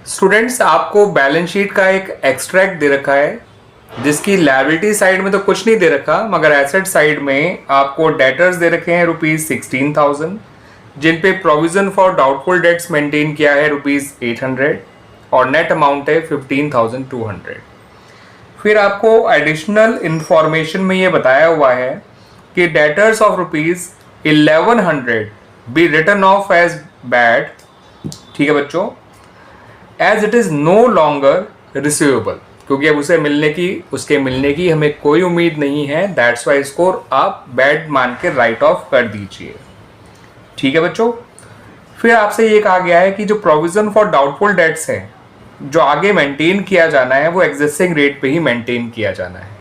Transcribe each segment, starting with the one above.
Students, आपको balance sheet का एक एक्सट्रैक्ट दे रखा है जिसकी लायबिलिटी साइड में तो कुछ नहीं दे रखा, मगर एसेट साइड में आपको डेटर्स दे रखे हैं ₹16,000, जिन पे provision for doubtful dates maintain किया है ₹800 और नेट अमाउंट है 15,200। फिर आपको एडिशनल इंफॉर्मेशन में ये बताया हुआ है कि debtors of ₹1100 be written off as bad, ठीक है बच्चों, as it is no longer receivable, क्योंकि अब उसके मिलने की हमें कोई उम्मीद नहीं है। दैट्स वाई इसको आप बैड मान के राइट ऑफ कर दीजिए, ठीक है बच्चों। फिर आपसे ये कहा गया है कि जो प्रोविजन फॉर डाउटफुल डेट्स है जो आगे मेंटेन किया जाना है वो एग्जिस्टिंग रेट पे ही मेंटेन किया जाना है।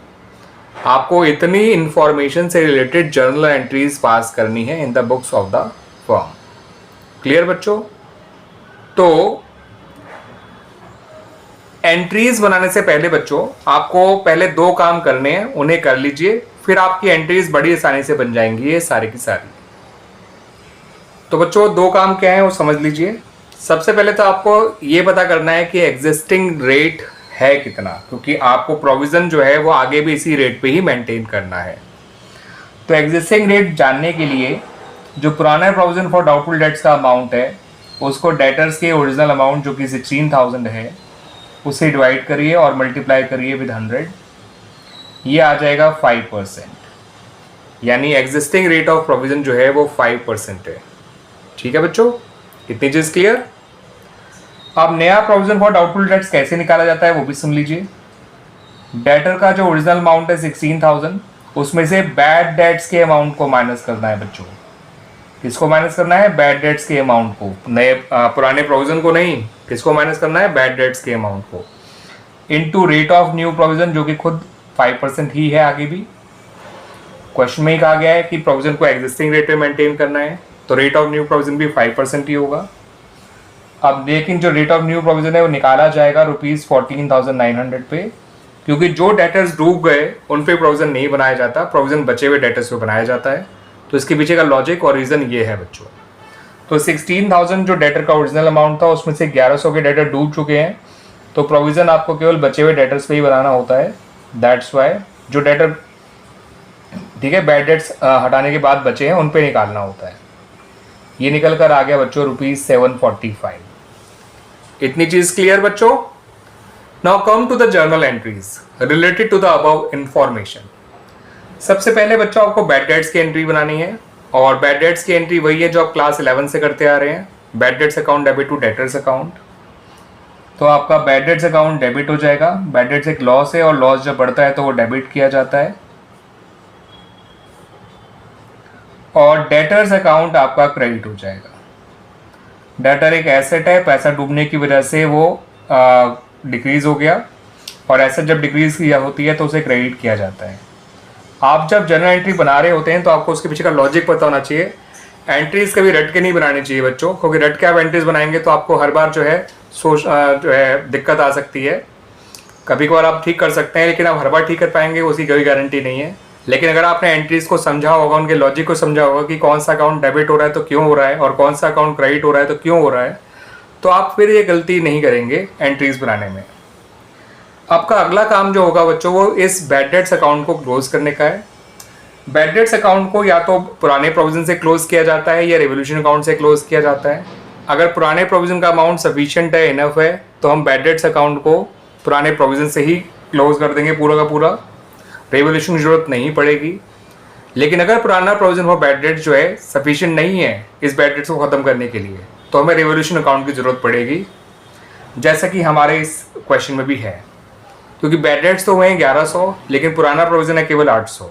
आपको इतनी इंफॉर्मेशन से रिलेटेड जर्नल एंट्रीज पास करनी है in the books of the firm. Clear बच्चों? तो एंट्रीज बनाने से पहले बच्चों आपको पहले 2 काम करने हैं, उन्हें कर लीजिए, फिर आपकी एंट्रीज बड़ी आसानी से बन जाएंगी ये सारी की सारी। तो बच्चों 2 काम क्या है वो समझ लीजिए। सबसे पहले तो आपको ये पता करना है कि एग्जिस्टिंग रेट है कितना, क्योंकि आपको प्रोविजन जो है वो आगे भी इसी रेट पे ही मेंटेन करना है। तो एग्जिस्टिंग रेट जानने के लिए जो पुराना प्रोविजन फॉर डाउटफुल डेट्स का अमाउंट है उसको डेटर्स के ओरिजिनल अमाउंट जो कि 16,000 है उसे डिवाइड करिए और मल्टीप्लाई करिए विद 100, ये आ जाएगा 5%, यानी एग्जिस्टिंग रेट ऑफ प्रोविजन जो है वो 5% है। ठीक है बच्चों, इतनी चीज क्लियर? अब नया प्रोविजन फॉर डाउटफुल डेट्स कैसे निकाला जाता है वो भी सुन लीजिए। डेटर का जो ओरिजिनल अमाउंट है 16,000, उसमें से बैड डेट्स के अमाउंट को माइनस करना है बच्चों। किसको माइनस करना है? बैड डेट्स के अमाउंट को, नए पुराने प्रोविजन को नहीं। किसको माइनस करना है? बैड डेट्स के अमाउंट को, into rate of new provision जो कि खुद 5% ही है। आगे भी क्वेश्चन में ही कहा गया है कि प्रोविजन को एग्जिस्टिंग रेट पे मेंटेन करना है, तो रेट ऑफ न्यू प्रोविजन भी 5% ही होगा। अब लेकिन जो रेट ऑफ न्यू प्रोविजन है वो निकाला जाएगा ₹14,900 पे, क्योंकि जो डेटर्स डूब गए उन पे प्रोविजन नहीं बनाया जाता, प्रोविजन बचे हुए डेटर्स पे बनाया जाता है। तो इसके पीछे का लॉजिक और रीजन ये है बच्चों। तो 16,000 जो डेटर का ओरिजिनल अमाउंट था उसमें से 1100 के डेटर डूब चुके हैं, तो प्रोविजन आपको केवल बचे हुए डेटर्स पे ही बनाना होता है। दैट्स वाई जो डेटर, ठीक है, बैड डेट्स हटाने के बाद बचे हैं उन पे निकालना होता है। ये निकल कर आ गया बच्चों ₹745। इतनी चीज क्लियर बच्चों? Now come to the journal entries related to the above information. सबसे पहले बच्चों आपको बैड डेट्स की एंट्री बनानी है, और बैड डेट्स की एंट्री वही है जो आप क्लास 11 से करते आ रहे हैं। Bad debts account debit to debtors account. तो आपका बैड डेट्स अकाउंट डेबिट हो जाएगा। बैड डेट्स एक लॉस है और लॉस जब बढ़ता है तो वो डेबिट किया जाता है। और डेटर्स अकाउंट आपका क्रेडिट हो जाएगा। डेटर एक एसेट है, पैसा डूबने की वजह से वो डिक्रीज हो गया, और एसेट जब डिक्रीज किया होती है तो उसे क्रेडिट किया जाता है। आप जब जर्नल एंट्री बना रहे होते हैं तो आपको उसके पीछे का लॉजिक पता होना चाहिए। एंट्रीज कभी रट के नहीं बनानी चाहिए बच्चों, क्योंकि रट के आप एंट्रीज बनाएंगे तो आपको हर बार जो है दिक्कत आ सकती है। कभी कभार आप ठीक कर सकते हैं, लेकिन आप हर बार ठीक कर पाएंगे उसकी कोई गारंटी नहीं है। लेकिन अगर आपने एंट्रीज को समझा होगा, उनके लॉजिक को समझा होगा कि कौन सा अकाउंट डेबिट हो रहा है तो क्यों हो रहा है, और कौन सा अकाउंट क्रेडिट हो रहा है तो क्यों हो रहा है, तो आप फिर ये गलती नहीं करेंगे एंट्रीज बनाने में। आपका अगला काम जो होगा बच्चों वो इस बैड डेट्स अकाउंट को क्लोज करने का है। बैड डेट्स अकाउंट को या तो पुराने प्रोविजन से क्लोज किया जाता है या रेवोल्यूशन अकाउंट से क्लोज किया जाता है। अगर पुराने प्रोविजन का अमाउंट सफिशिएंट है, इनफ है, तो हम बैड डेट्स अकाउंट को पुराने प्रोविजन से ही क्लोज कर देंगे पूरा का पूरा, रेवोल्यूशन की जरूरत नहीं पड़ेगी। लेकिन अगर पुराना प्रोविजन फॉर बैड डेट्स जो है सफिशिएंट नहीं है इस बैड डेट्स को खत्म करने के लिए, तो हमें रेवोल्यूशन अकाउंट की जरूरत पड़ेगी, जैसा कि हमारे इस क्वेश्चन में भी है। क्योंकि बैड डेट्स तो हुए हैं 1100, लेकिन पुराना प्रोविजन है केवल 800।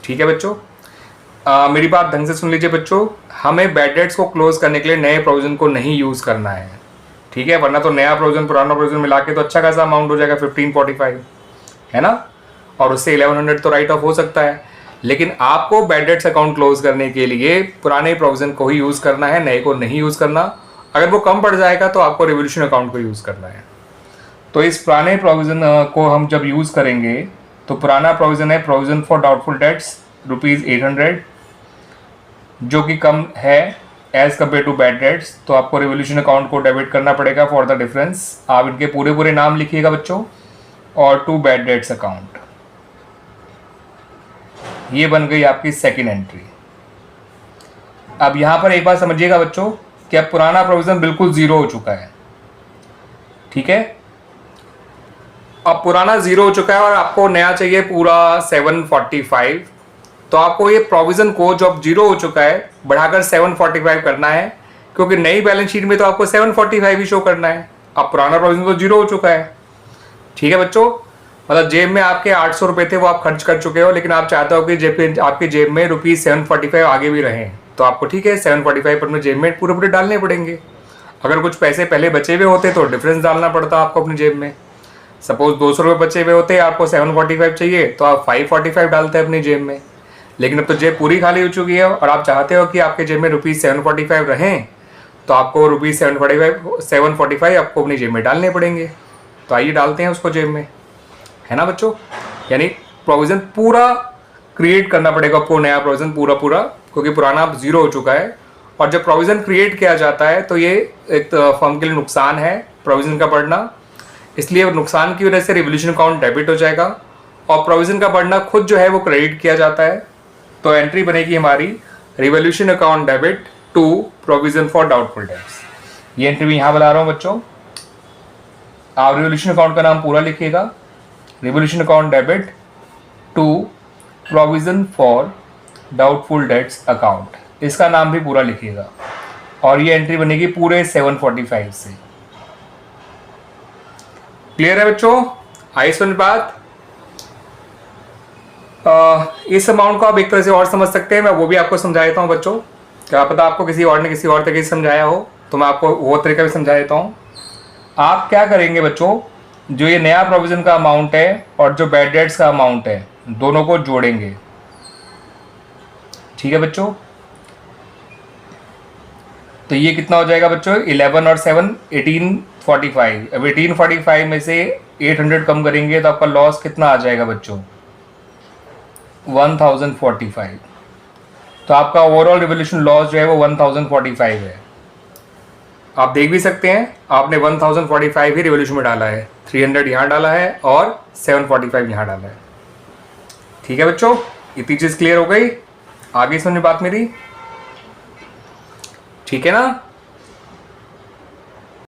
ठीक है बच्चों, मेरी बात ढंग से सुन लीजिए बच्चों। हमें बैड डेट्स को क्लोज करने के लिए नए प्रोविजन को नहीं यूज करना है, ठीक है, वरना तो नया प्रोविजन पुराना प्रोविजन मिला के तो अच्छा खासा अमाउंट हो जाएगा 1545, है ना, और उससे 1100 तो राइट ऑफ हो सकता है। लेकिन आपको बैड डेट्स अकाउंट क्लोज करने के लिए पुराने प्रोविजन को ही यूज करना है, नए को नहीं यूज करना। अगर वो कम पड़ जाएगा तो आपको रेवोल्यूशन अकाउंट को यूज करना है। तो इस पुराने प्रोविजन को हम जब यूज करेंगे तो पुराना प्रोविजन है प्रोविजन फॉर डाउटफुल डेट्स ₹800, जो कि कम है as compared to bad debts, तो आपको रिवोल्यूशन अकाउंट को डेबिट करना पड़ेगा फॉर द डिफरेंस। आप इनके पूरे पूरे नाम लिखिएगा बच्चों, और टू बैड डेट्स अकाउंट। ये बन गई आपकी सेकेंड एंट्री। अब यहां पर एक बात समझिएगा बच्चों कि अब पुराना प्रोविजन बिल्कुल जीरो हो चुका है, ठीक है। अब पुराना जीरो हो चुका है और आपको नया चाहिए पूरा 745। तो आपको ये प्रोविजन को जो अब जीरो हो चुका है बढ़ाकर 745 करना है, क्योंकि नई बैलेंस शीट में तो आपको 745 ही शो करना है। अब पुराना प्रोविजन तो जीरो हो चुका है, ठीक है बच्चों। मतलब जेब में आपके 800 रुपये थे, वो आप खर्च कर चुके हो, लेकिन आप चाहते हो कि आपके जेब में ₹745 आगे भी रहें, तो आपको ठीक है 745 अपने जेब में पूरे पूरे डालने पड़ेंगे। अगर कुछ पैसे पहले बचे हुए होते तो डिफरेंस डालना पड़ता आपको अपनी जेब में। सपोज 200 रुपये बचे हुए होते, आपको 745 चाहिए तो आप 545 डालते हैं अपनी जेब में। लेकिन अब तो जेब पूरी खाली हो चुकी है और आप चाहते हो कि आपके जेब में ₹745 रहें, तो आपको ₹745 आपको अपनी जेब में डालने पड़ेंगे। तो आइए डालते हैं उसको जेब में, है ना बच्चों। यानी प्रोविजन पूरा क्रिएट करना पड़ेगा आपको, नया प्रोविजन पूरा पूरा, क्योंकि पुराना अब जीरो हो चुका है। और जब प्रोविजन क्रिएट किया जाता है तो ये एक फर्म के लिए नुकसान है प्रोविजन का बढ़ना, इसलिए नुकसान की वजह से रिवोल्यूशन अकाउंट डेबिट हो जाएगा और प्रोविजन का बढ़ना खुद जो है वो क्रेडिट किया जाता है। तो एंट्री बनेगी हमारी revaluation account debit to provision for doubtful debts. ये एंट्री मैं यहाँ बता रहा हूँ बच्चों। आप रिवोल्यूशन अकाउंट का नाम पूरा लिखिएगा, revaluation account debit to provision for doubtful debts account, इसका नाम भी पूरा लिखिएगा। और ये एंट्री बनेगी पूरे 745 से। क्लियर है बच्चों, आई समझ बात। इस अमाउंट को आप एक तरह से और समझ सकते हैं, मैं वो भी आपको समझा देता हूँ बच्चों। क्या पता आपको किसी और ने किसी और तरीके से समझाया हो, तो मैं आपको वो तरीका भी समझा देता हूँ। आप क्या करेंगे बच्चों, जो ये नया प्रोविजन का अमाउंट है और जो बैड डेट्स का अमाउंट है, दोनों को जोड़ेंगे, ठीक है बच्चों। तो ये कितना हो जाएगा बच्चों, 11 और 7 1845। अब 1845 में से 800 कम करेंगे तो आपका लॉस कितना आ जाएगा बच्चों, 1045। तो आपका ओवरऑल रिवोल्यूशन लॉस जो है वो 1045 है। आप देख भी सकते हैं, आपने 1045 ही रिवोल्यूशन में डाला है, 300 यहाँ डाला है और 745 यहाँ डाला है, ठीक है बच्चों। इतनी चीज क्लियर हो गई, आगे समझ बात मेरी, ठीक है ना।